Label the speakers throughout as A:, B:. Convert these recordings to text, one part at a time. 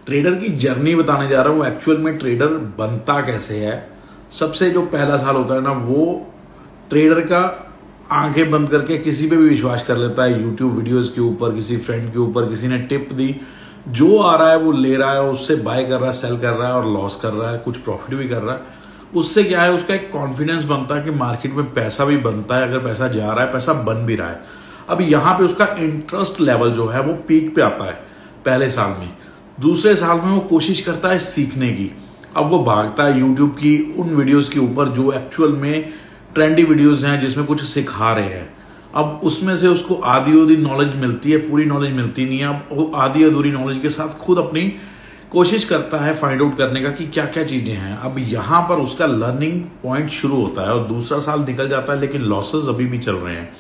A: Trader की journey बताने जा रहा हूं, एक्चुअल में ट्रेडर बनता कैसे है। सबसे जो पहला साल होता है ना, वो ट्रेडर का आंखें बंद करके किसी पे भी विश्वास कर लेता है। यूट्यूब वीडियोस के ऊपर, किसी फ्रेंड के ऊपर, किसी ने टिप दी, जो आ रहा है वो ले रहा है, उससे बाय कर रहा है, सेल कर रहा है और लॉस कर रहा है, कुछ प्रॉफिट भी कर रहा है। उससे क्या है, उसका एक कॉन्फिडेंस बनता है कि मार्केट में पैसा भी बनता है, अगर पैसा जा रहा है, पैसा बन भी रहा है। अब यहाँ पे उसका इंटरेस्ट लेवल जो है वो पीक पे आता है पहले साल में। दूसरे साल में वो कोशिश करता है सीखने की। अब वो भागता है यूट्यूब की उन वीडियोस के ऊपर जो एक्चुअल में ट्रेंडी वीडियोस हैं, जिसमें कुछ सिखा रहे हैं। अब उसमें से उसको आधी अधूरी नॉलेज मिलती है, पूरी नॉलेज मिलती नहीं है। अब वो आधी अधूरी नॉलेज के साथ खुद अपनी कोशिश करता है फाइंड आउट करने का कि क्या क्या चीजें हैं। अब यहां पर उसका लर्निंग पॉइंट शुरू होता है और दूसरा साल निकल जाता है, लेकिन लॉसेस अभी भी चल रहे हैं।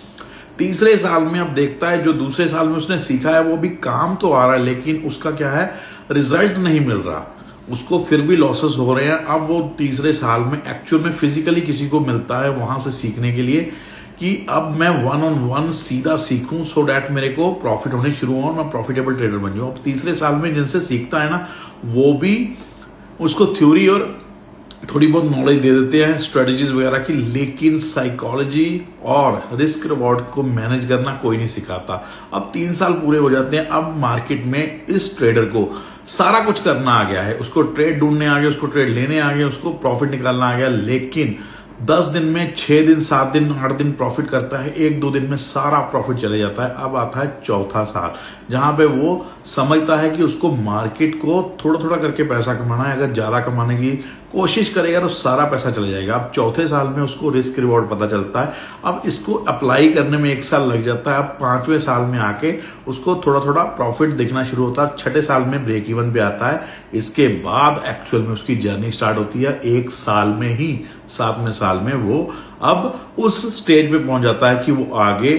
A: तीसरे साल में अब देखता है जो दूसरे साल में उसने सीखा है वो भी काम तो आ रहा है, लेकिन उसका क्या है, रिजल्ट नहीं मिल रहा, उसको फिर भी लॉसेस हो रहे हैं। अब वो तीसरे साल में एक्चुअल में फिजिकली किसी को मिलता है वहां से सीखने के लिए कि अब मैं 1-on-1 सीधा सीखूं, सो डैट मेरे को प्रॉफिट होने शुरू हो और मैं प्रॉफिटेबल ट्रेडर बन जाऊं। अब तीसरे साल में जिनसे सीखता है ना, वो भी उसको थ्योरी और थोड़ी बहुत नॉलेज दे देते हैं, स्ट्रेटजीज वगैरह की, लेकिन साइकोलॉजी और रिस्क रिवॉर्ड को मैनेज करना कोई नहीं सिखाता। अब 3 साल पूरे हो जाते हैं। अब मार्केट में इस ट्रेडर को सारा कुछ करना आ गया है, उसको ट्रेड ढूंढने आ गया, उसको ट्रेड लेने आ गया, उसको प्रॉफिट निकालना आ गया, लेकिन 10 दिन में, 6 दिन, 7 दिन, 8 दिन प्रॉफिट करता है, 1-2 दिन में सारा प्रॉफिट चले जाता है। अब आता है चौथा साल, जहां पे वो समझता है कि उसको मार्केट को थोड़ा थोड़ा करके पैसा कमाना है। अगर ज्यादा कमाने की कोशिश करेगा तो सारा पैसा चले जाएगा। अब चौथे साल में उसको रिस्क रिवॉर्ड पता चलता है। अब इसको अप्लाई करने में 1 साल लग जाता है। अब 5वें साल में आके उसको थोड़ा थोड़ा प्रॉफिट दिखना शुरू होता है। 6ठे साल में ब्रेक इवन पे आता है। इसके बाद एक्चुअल में उसकी जर्नी स्टार्ट होती है 1 साल में ही। 7वें साल में वो अब उस स्टेज पे पहुंच जाता है कि वो आगे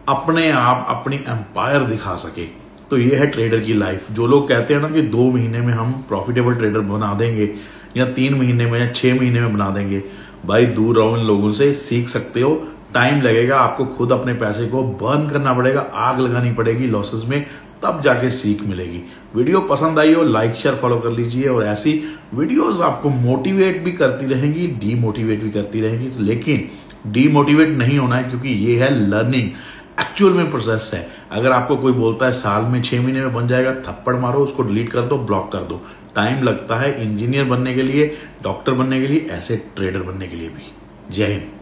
A: अपने आप अपनी एम्पायर दिखा सके। तो ये है ट्रेडर की लाइफ। जो लोग कहते हैं ना कि 2 महीने में हम प्रॉफिटेबल ट्रेडर बना देंगे या 3 महीने में या 6 महीने में बना देंगे, भाई दूर रहो इन लोगों से। सीख सकते हो, टाइम लगेगा, आपको खुद अपने पैसे को बर्न करना पड़ेगा, आग लगानी पड़ेगी लॉसेस में, तब जाके सीख मिलेगी। वीडियो पसंद आई हो, लाइक शेयर फॉलो कर लीजिए, और ऐसी वीडियोस आपको मोटिवेट भी करती रहेंगी, डीमोटिवेट भी करती रहेंगी। लेकिन डीमोटिवेट नहीं होना है, क्योंकि ये है लर्निंग, एक्चुअल में प्रोसेस है। अगर आपको कोई बोलता है साल में 6 महीने में बन जाएगा, थप्पड़ मारो, उसको डिलीट कर दो, ब्लॉक कर दो। टाइम लगता है इंजीनियर बनने के लिए, डॉक्टर बनने के लिए, ऐसे ट्रेडर बनने के लिए भी। जय हिंद।